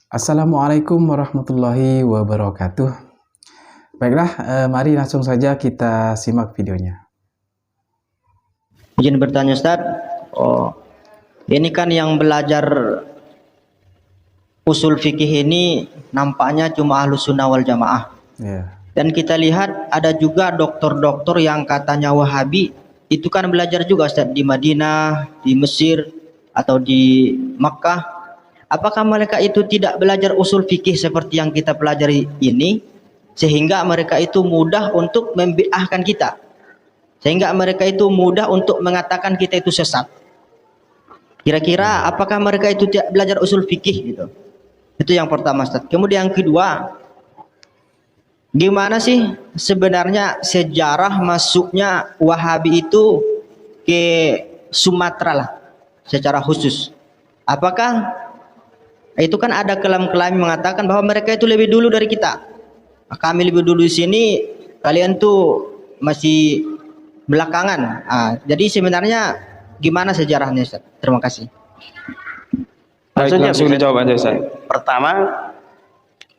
Assalamualaikum warahmatullahi wabarakatuh. Baiklah, mari langsung saja kita simak videonya. Izin bertanya Ustaz, ini kan yang belajar usul fikih ini nampaknya cuma Ahlus Sunnah wal Jamaah. Dan kita lihat ada juga dokter-dokter yang katanya Wahabi, itu kan belajar juga Ustaz di Madinah, di Mesir, atau di Makkah. Apakah mereka itu tidak belajar usul fikih seperti yang kita pelajari ini, sehingga mereka itu mudah untuk membid'ahkan kita, sehingga mereka itu mudah untuk mengatakan kita itu sesat? Kira-kira apakah mereka itu tidak belajar usul fikih gitu? Itu yang pertama Ustaz. Kemudian yang kedua, gimana sih sebenarnya sejarah masuknya Wahabi itu ke Sumatera lah secara khusus? Apakah itu kan ada klaim-klaim mengatakan bahwa mereka itu lebih dulu dari kita. Kami lebih dulu di sini, kalian tuh masih belakangan. Jadi sebenarnya gimana sejarahnya Ustaz? Terima kasih. Langsung dijawab aja Ustaz. Pertama,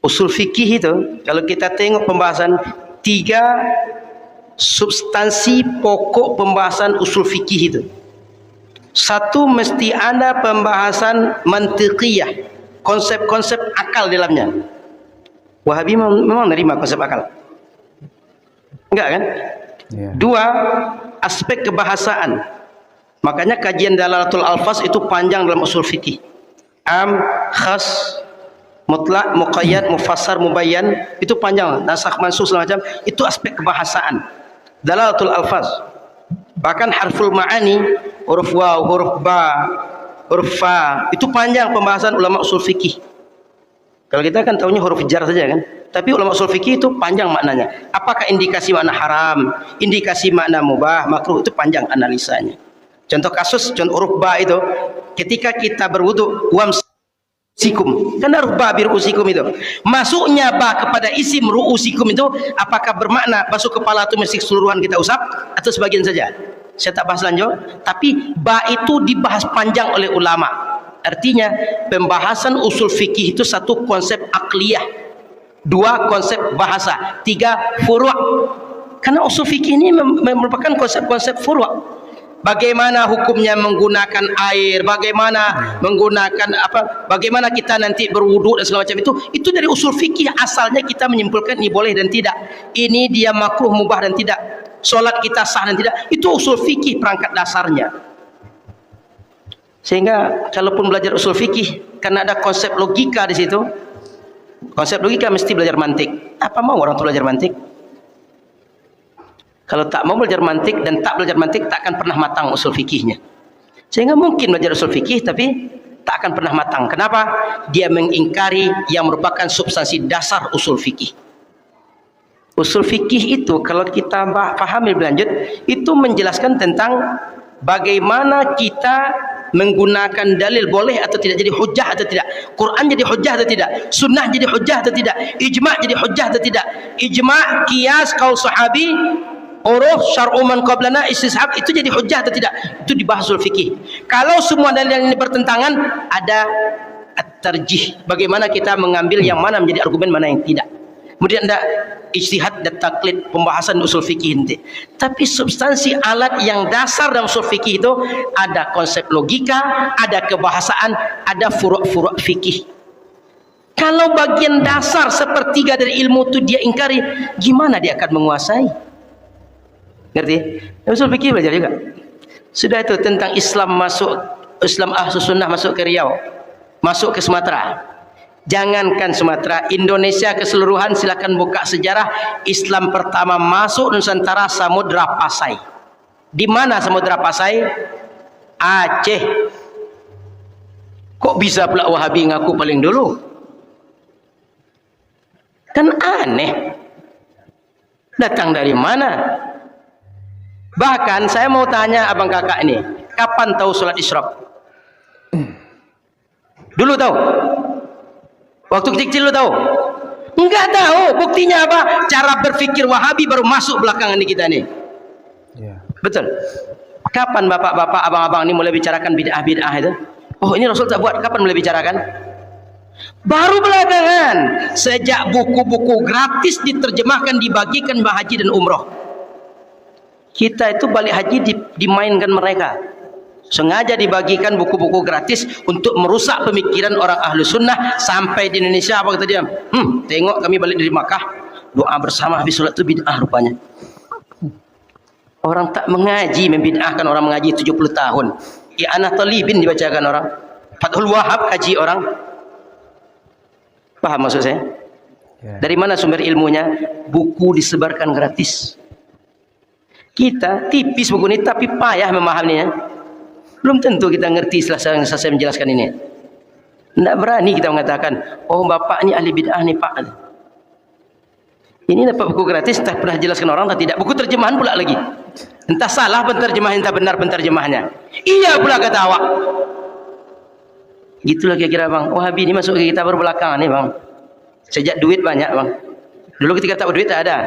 usul fikih itu kalau kita tengok pembahasan 3 substansi pokok pembahasan usul fikih itu. Satu, mesti ada pembahasan mantiqiyah, konsep-konsep akal di dalamnya. Wahabi memang menerima konsep akal, enggak kan? Dua, aspek kebahasaan. Makanya kajian dalalatul alfaz itu panjang dalam usul fikih. Am, khas, mutlak, muqayyad, mufassar, mubayyan, itu panjang. Nasakh, mansukh segala macam, itu aspek kebahasaan. Dalalatul alfaz. Bahkan harful ma'ani, huruf waw, huruf ba, huruf fa, itu panjang pembahasan ulama usul fikih. Kalau kita kan tahunya huruf jar saja kan, tapi ulama usul fikih itu panjang maknanya. Apakah indikasi makna haram, indikasi makna mubah, makruh, itu panjang analisanya. Contoh kasus, contoh huruf ba itu, ketika kita berwudu, wamsikum, kan huruf ba biru'usikum itu, masuknya ba kepada isim ru'usikum itu, apakah bermakna basuh kepala itu mesti keseluruhan kita usap atau sebagian saja? Saya tak bahas lanjut, tapi ba itu dibahas panjang oleh ulama. Artinya pembahasan usul fikih itu satu, konsep akliyah, dua, konsep bahasa, tiga, furu'. Karena usul fikih ini merupakan konsep-konsep furu'. Bagaimana hukumnya menggunakan air, bagaimana menggunakan bagaimana kita nanti berwudu dan segala macam itu dari usul fikih. Asalnya kita menyimpulkan ini boleh dan tidak, ini dia makruh, mubah dan tidak, solat kita sah dan tidak, itu usul fikih perangkat dasarnya. Sehingga kalaupun belajar usul fikih, karena ada konsep logika di situ, konsep logika mesti belajar mantik. Apa mau orang tuh belajar mantik? Kalau tak mau belajar mantik dan tak belajar mantik, tak akan pernah matang usul fikihnya. Sehingga mungkin belajar usul fikih tapi tak akan pernah matang. Kenapa? Dia mengingkari yang merupakan substansi dasar usul fikih. Usul fikih itu kalau kita pahami lebih lanjut, itu menjelaskan tentang bagaimana kita menggunakan dalil, boleh atau tidak jadi hujjah atau tidak, Quran jadi hujjah atau tidak, sunnah jadi hujjah atau tidak, ijma' jadi hujjah atau tidak, ijma', qiyas, qaul sahabi, uruf, syar'u man qablana, istishab, itu jadi hujjah atau tidak, itu dibahas usul fikih. Kalau semua dalil ini bertentangan, ada at-tarjih, bagaimana kita mengambil yang mana menjadi argumen, mana yang tidak. Kemudian ada ijtihad dan taklid, pembahasan usul fikih nanti. Tapi substansi alat yang dasar dalam usul fikih itu ada konsep logika, ada kebahasaan, ada furu'-furu' fikih. Kalau bagian dasar sepertiga dari ilmu itu dia ingkari, gimana dia akan menguasai? Ngerti? Usul fikih belajar juga. Sudah itu tentang Islam masuk, Islam Ahlus Sunnah masuk ke Riau, masuk ke Sumatera. Jangankan Sumatera, Indonesia keseluruhan, silakan buka sejarah. Islam pertama masuk Nusantara Samudra Pasai. Di mana Samudra Pasai? Aceh. Kok bisa pula Wahabi ngaku paling dulu? Kan aneh. Datang dari mana? Bahkan saya mau tanya abang kakak ini, kapan tahu sholat isyraq? Dulu tahu? Waktu kecil lu tahu? Enggak tahu. Buktinya apa? Cara berpikir Wahabi baru masuk belakangan di kita nih. Betul. Kapan bapak-bapak, abang-abang ini mulai bicarakan bid'ah-bid'ah itu? Oh, ini Rasul tak buat. Kapan mulai bicarakan? Baru belakangan sejak buku-buku gratis diterjemahkan, dibagikan haji dan umroh, kita itu balik haji dimainkan mereka. Sengaja dibagikan buku-buku gratis untuk merusak pemikiran orang ahlu sunnah. Sampai di Indonesia apa kata dia? Tengok kami balik dari Makkah, doa bersama habis sholat itu bid'ah rupanya. Orang tak mengaji membid'ahkan orang mengaji 70 tahun. I'anah Talibin dibacakan orang, Fathul Wahab kaji orang. Paham maksud saya? Dari mana sumber ilmunya? Buku disebarkan gratis. Kita tipis buku ini tapi payah memahaminya. Belum tentu kita ngerti setelah saya menjelaskan ini. Tidak berani kita mengatakan, oh bapak ini ahli bid'ah nih pak. Ini dapat buku gratis, entah pernah jelaskan orang atau tidak. Buku terjemahan pula lagi. Entah salah penterjemahan, entah benar penterjemahannya. Iya pula kata awak. Gitulah kira-kira bang. Wahabi ini masuk ke kita baru belakangan nih bang. Sejak duit banyak bang. Dulu ketika tak duit tak ada.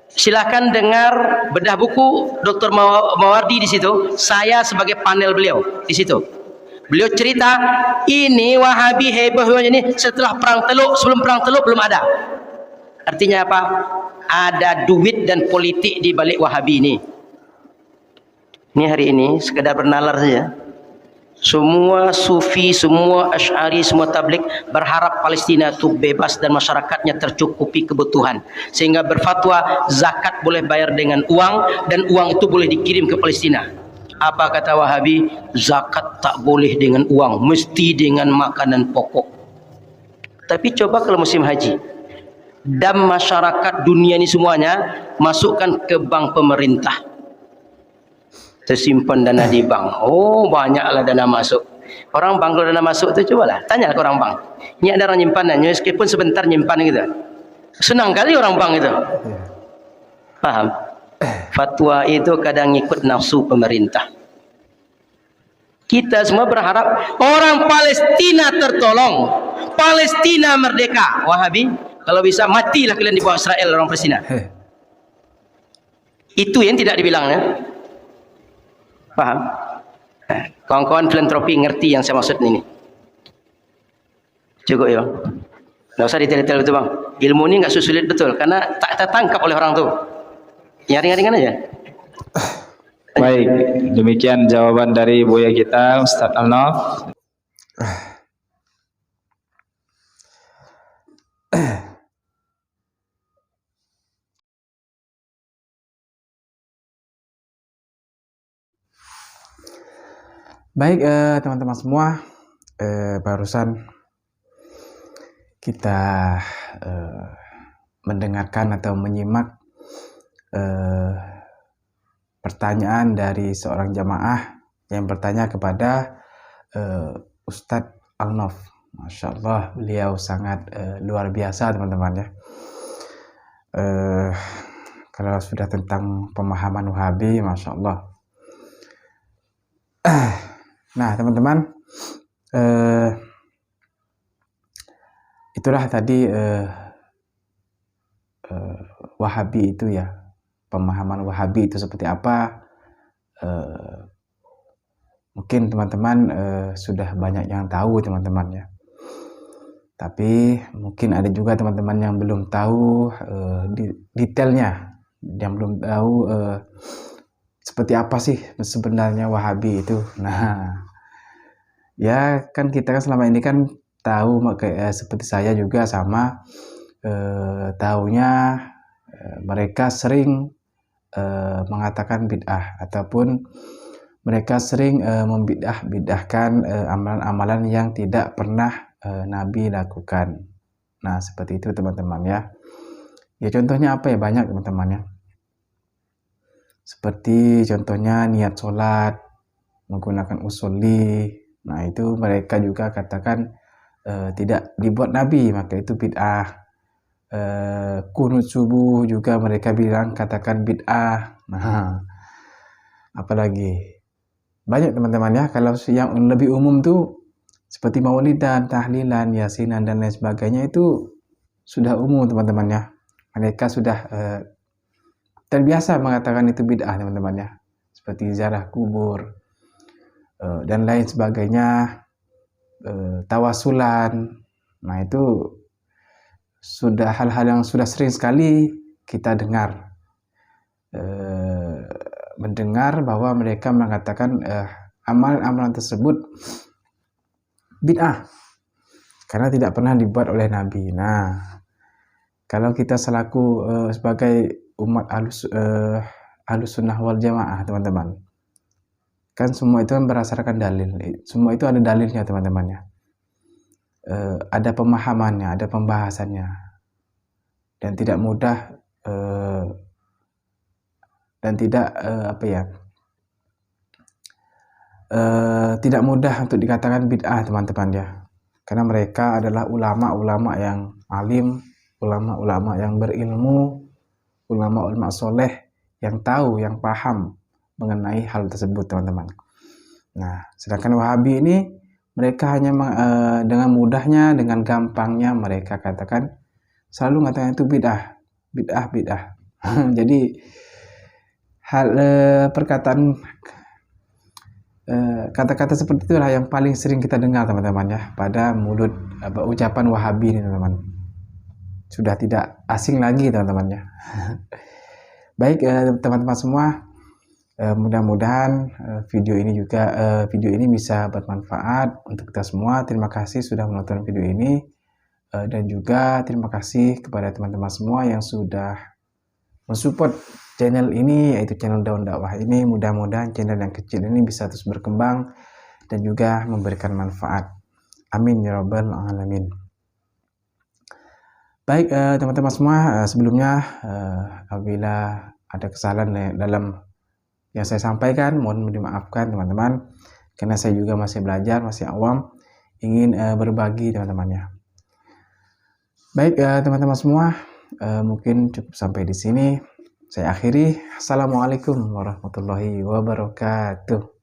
Silakan dengar bedah buku Dr. Mawardi di situ. Saya sebagai panel beliau di situ. Beliau cerita ini Wahabi hebahnya ini setelah perang Teluk, sebelum perang Teluk belum ada. Artinya apa? Ada duit dan politik di balik Wahabi ini. Ini hari ini sekedar bernalar saja. Semua Sufi, semua Asy'ari, semua Tabligh berharap Palestina itu bebas dan masyarakatnya tercukupi kebutuhan, sehingga berfatwa zakat boleh bayar dengan uang dan uang itu boleh dikirim ke Palestina. Apa kata Wahabi? Zakat tak boleh dengan uang, mesti dengan makanan pokok. Tapi coba kalau musim haji dan masyarakat dunia ini semuanya masukkan ke bank pemerintah, tersimpan dana di bank. Oh banyaklah dana masuk. Orang bank kalau dana masuk tu cobalah tanya ke orang bank. Ini ada orang nyimpan, meskipun sebentar nyimpan gitu. Senang kali orang bank itu. Paham? Fatwa itu kadang ikut nafsu pemerintah. Kita semua berharap orang Palestina tertolong, Palestina merdeka. Wahabi, kalau bisa matilah kalian di bawah Israel orang Palestina. Itu yang tidak dibilangnya. Paham? Kawan-kawan filantropi ngerti yang saya maksud ini. Cukup ya. Nggak usah detail-detail betul bang. Ilmu ini nggak sulit betul karena tak tertangkap oleh orang tuh. Yang ringan-ringan aja. Baik, demikian jawaban dari buya kita Ustadz Al-Naf. Baik teman-teman semua, barusan kita mendengarkan atau menyimak pertanyaan dari seorang jamaah yang bertanya kepada Ustadz Al-Naf. Masya Allah, beliau sangat luar biasa teman-teman ya. Kalau sudah tentang pemahaman Wahabi, Masya Allah. Nah teman-teman, itulah tadi Wahabi itu ya, pemahaman Wahabi itu seperti apa. Mungkin teman-teman sudah banyak yang tahu teman-teman ya, tapi mungkin ada juga teman-teman yang belum tahu detailnya, yang belum tahu seperti apa sih sebenarnya Wahabi itu. Nah ya kan kita kan selama ini kan tahu seperti saya juga sama tahunya mereka sering mengatakan bid'ah, ataupun mereka sering membid'ahkan amalan-amalan yang tidak pernah Nabi lakukan. Nah seperti itu teman-teman ya. Ya contohnya apa ya, banyak teman-teman ya. Seperti contohnya niat sholat menggunakan usolli. Nah itu mereka juga katakan tidak dibuat Nabi, maka itu bid'ah. Kunut subuh juga mereka bilang katakan bid'ah. Nah apalagi banyak teman-teman ya. Kalau yang lebih umum tuh seperti maulidan, tahlilan, yasinan dan lain sebagainya itu sudah umum teman-teman ya. Mereka sudah terbiasa mengatakan itu bid'ah teman-teman ya. Seperti ziarah kubur dan lain sebagainya, tawasulan. Nah, itu sudah hal-hal yang sudah sering sekali kita dengar, mendengar bahwa mereka mengatakan amalan-amalan tersebut bid'ah karena tidak pernah dibuat oleh Nabi. Nah, kalau kita selaku sebagai umat Ahlus Sunnah wal Jamaah, teman-teman, kan semua itu kan berdasarkan dalil. Semua itu ada dalilnya, teman-teman ya. Ada pemahamannya, ada pembahasannya, dan tidak mudah dan tidak tidak mudah untuk dikatakan bid'ah, teman-teman ya, karena mereka adalah ulama-ulama yang alim, ulama-ulama yang berilmu, ulama-ulama soleh yang tahu, yang paham mengenai hal tersebut, teman-teman. Nah, sedangkan Wahabi ini mereka hanya dengan mudahnya, dengan gampangnya mereka katakan, selalu mengatakan itu bid'ah, bid'ah, bid'ah. Jadi hal perkataan kata-kata seperti itulah yang paling sering kita dengar, teman-teman ya, pada mulut ucapan Wahabi ini, teman-teman. Sudah tidak asing lagi, teman-teman ya. Baik, teman-teman semua, mudah-mudahan video ini bisa bermanfaat untuk kita semua. Terima kasih sudah menonton video ini, dan juga terima kasih kepada teman-teman semua yang sudah mensupport channel ini, yaitu channel Daun Dakwah ini. Mudah-mudahan channel yang kecil ini bisa terus berkembang dan juga memberikan manfaat. Amin ya rabbal alamin. Baik, teman-teman semua, sebelumnya apabila ada kesalahan dalam yang saya sampaikan, mohon dimaafkan, teman-teman, karena saya juga masih belajar, masih awam, ingin berbagi, teman-teman ya. Baik, teman-teman semua, mungkin cukup sampai di sini. Saya akhiri. Assalamualaikum warahmatullahi wabarakatuh.